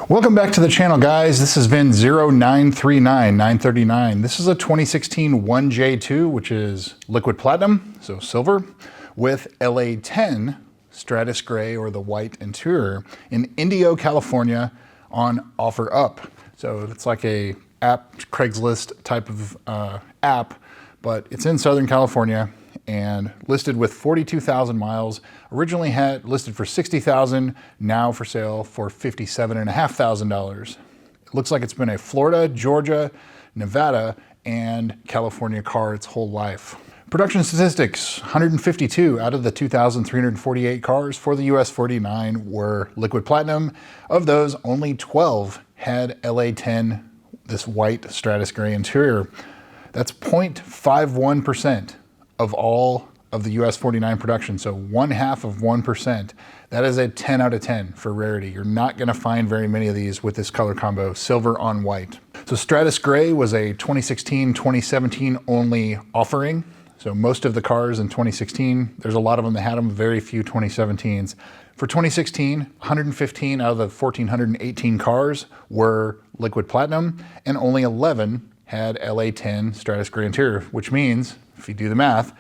Welcome back to the channel, guys. This is VIN 0939939. This is a 2016 1J2, which is liquid platinum, so silver, with LA10 Stratus Gray or the white interior in Indio, California on offer up. So it's like a app, Craigslist type of app, but it's in Southern California and listed with 42,000 miles. Originally had listed for $60,000, now for sale for $57,500. It looks like it's been a Florida, Georgia, Nevada, and California car its whole life. Production statistics: 152 out of the 2,348 cars for the US 49 were liquid platinum. Of those, only 12 had LA10, this white Stratus Gray interior. That's 0.51% of all of the US 49 production, so 1/2%. That is a 10 out of 10 for rarity. You're not gonna find very many of these with this color combo, silver on white. So Stratus Gray was a 2016, 2017 only offering. So most of the cars in 2016, there's a lot of them that had them, very few 2017s. For 2016, 115 out of the 1,418 cars were liquid platinum, and only 11 had LA10 Stratus Gray interior, which means, if you do the math,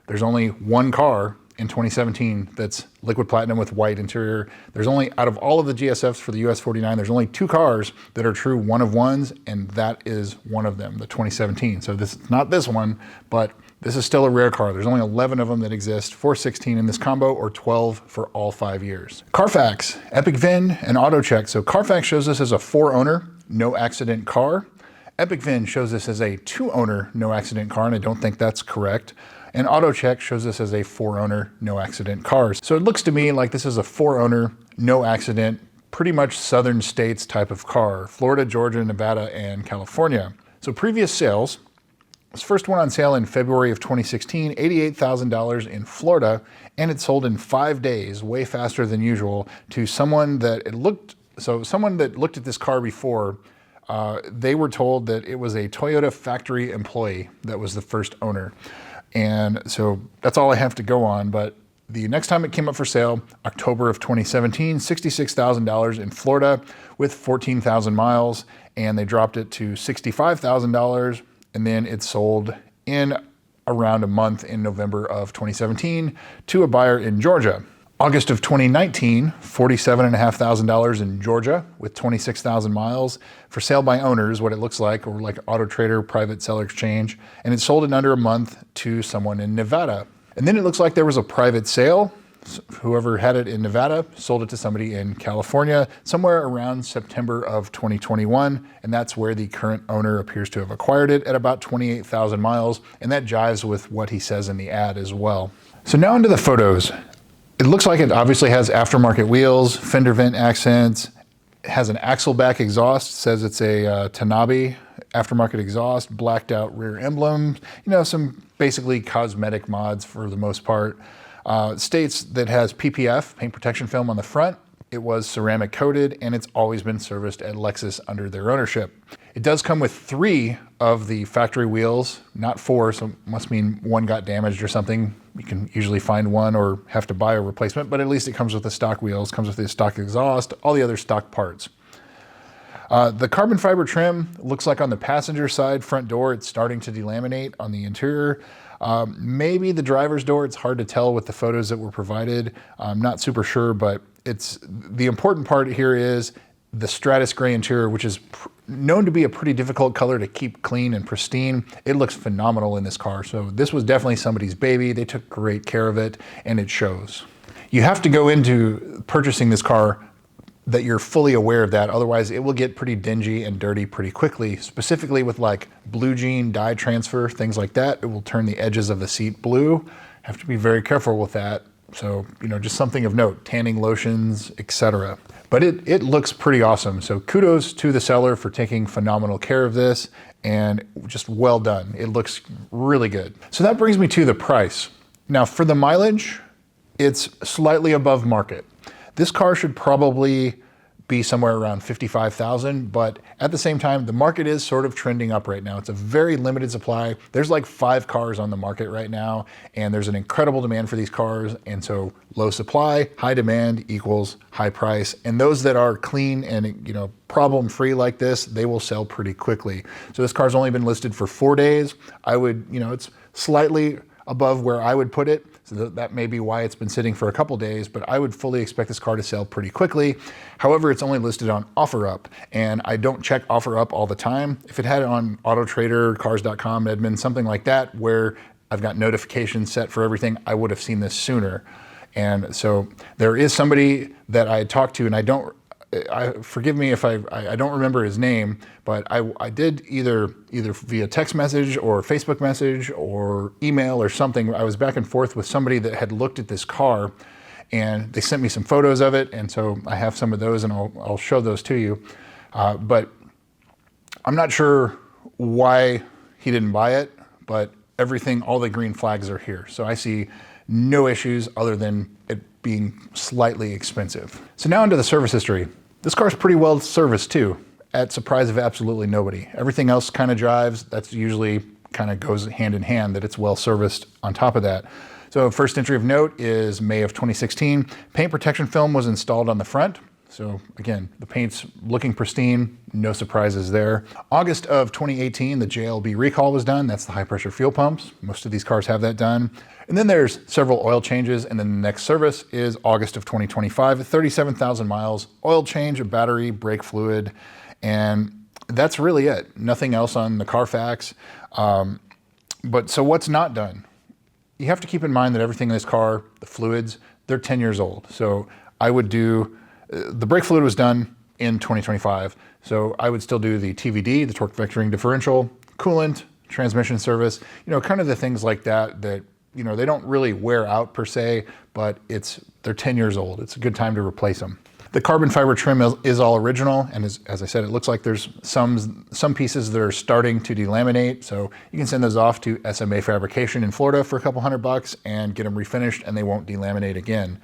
there's only one car in 2017 that's liquid platinum with white interior. There's only, out of all of the GSFs for the US 49, there's only 2 cars that are true one of ones, and that is one of them, the 2017. So this is not this one, but this is still a rare car. There's only 11 of them that exist, 416 in this combo, or 12 for all 5 years. Carfax, Epic VIN, and AutoCheck. So Carfax shows this as a 4-owner, no accident car. Epic VIN shows this as a 2-owner, no accident car, and I don't think that's correct. And AutoCheck shows this as a 4-owner, no accident cars. So it looks to me like this is a 4-owner, no accident, pretty much southern states type of car: Florida, Georgia, Nevada, and California. So previous sales, this first one on sale in February of 2016, $88,000 in Florida, and it sold in 5 days, way faster than usual, to someone that someone that looked at this car before. They were told that it was a Toyota factory employee that was the first owner. And so that's all I have to go on. But the next time it came up for sale, October of 2017, $66,000 in Florida with 14,000 miles. And they dropped it to $65,000. And then it sold in around a month in November of 2017 to a buyer in Georgia. August of 2019, $47,500 in Georgia with 26,000 miles for sale by owners, what it looks like, or like Auto Trader, private seller exchange. And it sold in under a month to someone in Nevada. And then it looks like there was a private sale. Whoever had it in Nevada sold it to somebody in California somewhere around September of 2021. And that's where the current owner appears to have acquired it at about 28,000 miles. And that jives with what he says in the ad as well. So now into the photos. It looks like it obviously has aftermarket wheels, fender vent accents. It has an axle back exhaust. It says it's a Tanabe aftermarket exhaust, blacked out rear emblem. You know, some basically cosmetic mods for the most part. States that has PPF, paint protection film, on the front. It was ceramic coated, and it's always been serviced at Lexus under their ownership. It does come with 3 of the factory wheels, not 4, so it must mean one got damaged or something. You can usually find one or have to buy a replacement, but at least it comes with the stock wheels, comes with the stock exhaust, all the other stock parts. The carbon fiber trim looks like on the passenger side front door, it's starting to delaminate on the interior. Maybe the driver's door, it's hard to tell with the photos that were provided. I'm not super sure, but the important part here is the Stratus Gray interior, which is known to be a pretty difficult color to keep clean and pristine. It looks phenomenal in this car. So this was definitely somebody's baby. They took great care of it, and it shows. You have to go into purchasing this car that you're fully aware of that. Otherwise, it will get pretty dingy and dirty pretty quickly, specifically with like blue jean dye transfer, things like that. It will turn the edges of the seat blue. Have to be very careful with that. So, you know, just something of note, tanning lotions, etc. But it looks pretty awesome. So kudos to the seller for taking phenomenal care of this, and just well done. It looks really good. So that brings me to the price. Now for the mileage, it's slightly above market. This car should probably be somewhere around 55,000, but at the same time, the market is sort of trending up right now. It's a very limited supply. There's like 5 cars on the market right now, and there's an incredible demand for these cars. And so low supply, high demand equals high price. And those that are clean and, you know, problem-free like this, they will sell pretty quickly. So this car's only been listed for 4 days. I would, you know, it's slightly above where I would put it. So that may be why it's been sitting for a couple days, but I would fully expect this car to sell pretty quickly. However, it's only listed on OfferUp, and I don't check OfferUp all the time. If it had it on AutoTrader, Cars.com, Edmunds, something like that, where I've got notifications set for everything, I would have seen this sooner. And so there is somebody that I talked to, and forgive me if I don't remember his name, but I did either via text message or Facebook message or email or something. I was back and forth with somebody that had looked at this car, and they sent me some photos of it. And so I have some of those, and I'll show those to you. But I'm not sure why he didn't buy it, but everything, all the green flags are here. So I see no issues other than it being slightly expensive. So now into the service history. This car's pretty well serviced too, at surprise of absolutely nobody. Everything else kind of drives. That's usually kind of goes hand in hand, that it's well serviced on top of that. So first entry of note is May of 2016. Paint protection film was installed on the front. So again, the paint's looking pristine, no surprises there. August of 2018, the JLB recall was done. That's the high pressure fuel pumps. Most of these cars have that done. And then there's several oil changes, and then the next service is August of 2025, 37,000 miles, oil change, a battery, brake fluid, and that's really it. Nothing else on the Carfax. But so what's not done? You have to keep in mind that everything in this car, the fluids, they're 10 years old. So I would do, the brake fluid was done in 2025. So I would still do the TVD, the torque vectoring differential, coolant, transmission service, you know, kind of the things like that, you know, they don't really wear out per se, but they're 10 years old. It's a good time to replace them. The carbon fiber trim is all original, and as I said, it looks like there's some pieces that are starting to delaminate, so you can send those off to SMA Fabrication in Florida for a couple $100 and get them refinished, and they won't delaminate again.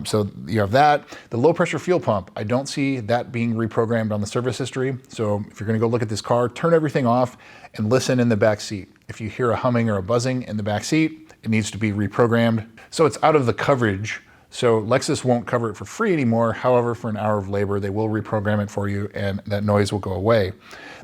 So you have that. The low pressure fuel pump, I don't see that being reprogrammed on the service history, so if you're gonna go look at this car, turn everything off and listen in the back seat. If you hear a humming or a buzzing in the back seat, it needs to be reprogrammed. So it's out of the coverage. So Lexus won't cover it for free anymore. However, for an hour of labor, they will reprogram it for you and that noise will go away.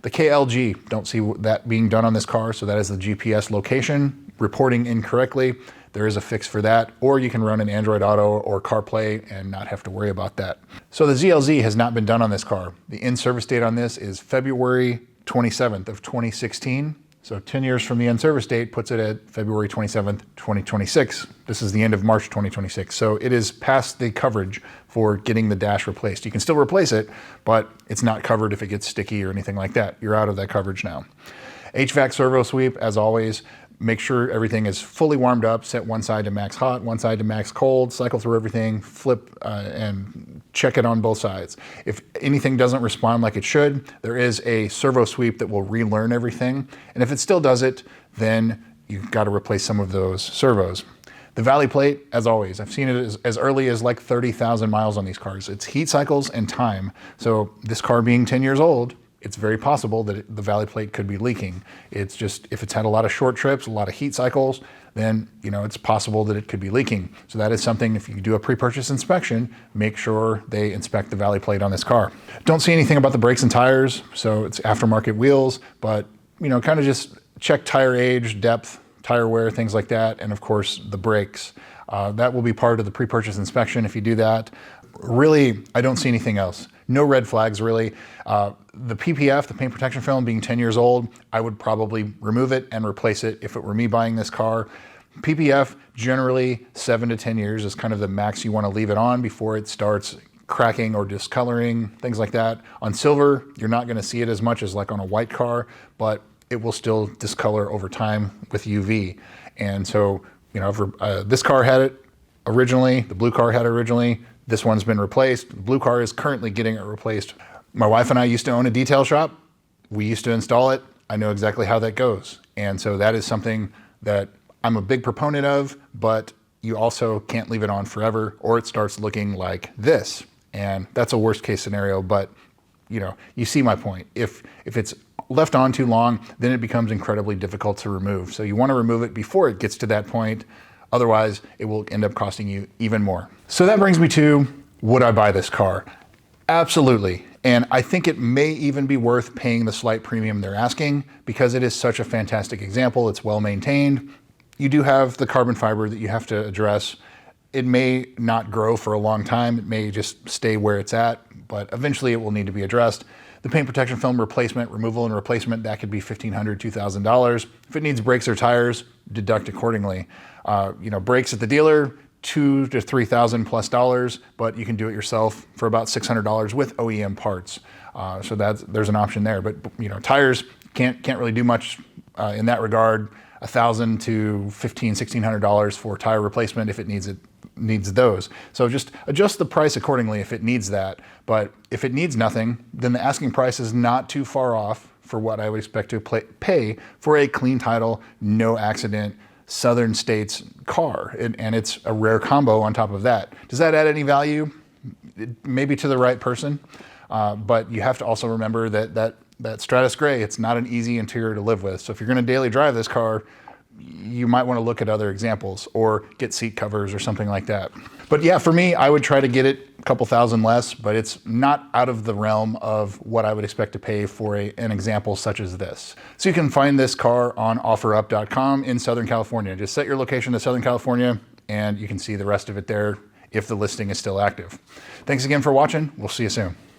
The KLG, don't see that being done on this car. So that is the GPS location reporting incorrectly. There is a fix for that, or you can run an Android Auto or CarPlay and not have to worry about that. So the ZLZ has not been done on this car. The in-service date on this is February 27th of 2016. So 10 years from the in-service date puts it at February 27th, 2026. This is the end of March 2026. So it is past the coverage for getting the dash replaced. You can still replace it, but it's not covered if it gets sticky or anything like that. You're out of that coverage now. HVAC servo sweep, as always, make sure everything is fully warmed up, set one side to max hot, one side to max cold, cycle through everything, flip and check it on both sides. If anything doesn't respond like it should, there is a servo sweep that will relearn everything. And if it still does it, then you've got to replace some of those servos. The valley plate, as always, I've seen it as early as like 30,000 miles on these cars. It's heat cycles and time. So this car being 10 years old, it's very possible that the valley plate could be leaking. It's just, if it's had a lot of short trips, a lot of heat cycles, then, you know, it's possible that it could be leaking. So that is something, if you do a pre-purchase inspection, make sure they inspect the valley plate on this car. Don't see anything about the brakes and tires. So it's aftermarket wheels, but, you know, kind of just check tire age, depth, tire wear, things like that. And of course the brakes, that will be part of the pre-purchase inspection if you do that. Really, I don't see anything else. No red flags, really. The PPF, the paint protection film, being 10 years old, I would probably remove it and replace it if it were me buying this car. PPF, generally 7 to 10 years is kind of the max you want to leave it on before it starts cracking or discoloring, things like that. On silver, you're not going to see it as much as like on a white car, but it will still discolor over time with UV. And so, you know, this car had it originally, the blue car had it originally, this one's been replaced. The blue car is currently getting it replaced. My wife and I used to own a detail shop. We used to install it. I know exactly how that goes. And so that is something that I'm a big proponent of, but you also can't leave it on forever or it starts looking like this. And that's a worst case scenario, but you know, you see my point. If it's left on too long, then it becomes incredibly difficult to remove. So you want to remove it before it gets to that point. Otherwise, it will end up costing you even more. So that brings me to, would I buy this car? Absolutely. And I think it may even be worth paying the slight premium they're asking because it is such a fantastic example. It's well maintained. You do have the carbon fiber that you have to address. It may not grow for a long time. It may just stay where it's at, but eventually it will need to be addressed. The paint protection film replacement, removal and replacement, that could be $1,500, $2,000. If it needs brakes or tires, deduct accordingly. You know, brakes at the dealer, $2,000 to $3,000 plus dollars, but you can do it yourself for about $600 with OEM parts. So there's an option there. But you know, tires can't really do much in that regard. $1,000 to $1,500, $1,600 for tire replacement if it needs those. So just adjust the price accordingly if it needs that. But if it needs nothing, then the asking price is not too far off for what I would expect to pay for a clean title, no accident, Southern States car. And it's a rare combo on top of that. Does that add any value? Maybe to the right person, but you have to also remember that Stratus Gray, it's not an easy interior to live with. So if you're gonna daily drive this car, you might wanna look at other examples or get seat covers or something like that. But yeah, for me, I would try to get it a couple thousand less, but it's not out of the realm of what I would expect to pay for an example such as this. So you can find this car on offerup.com in Southern California. Just set your location to Southern California and you can see the rest of it there if the listing is still active. Thanks again for watching. We'll see you soon.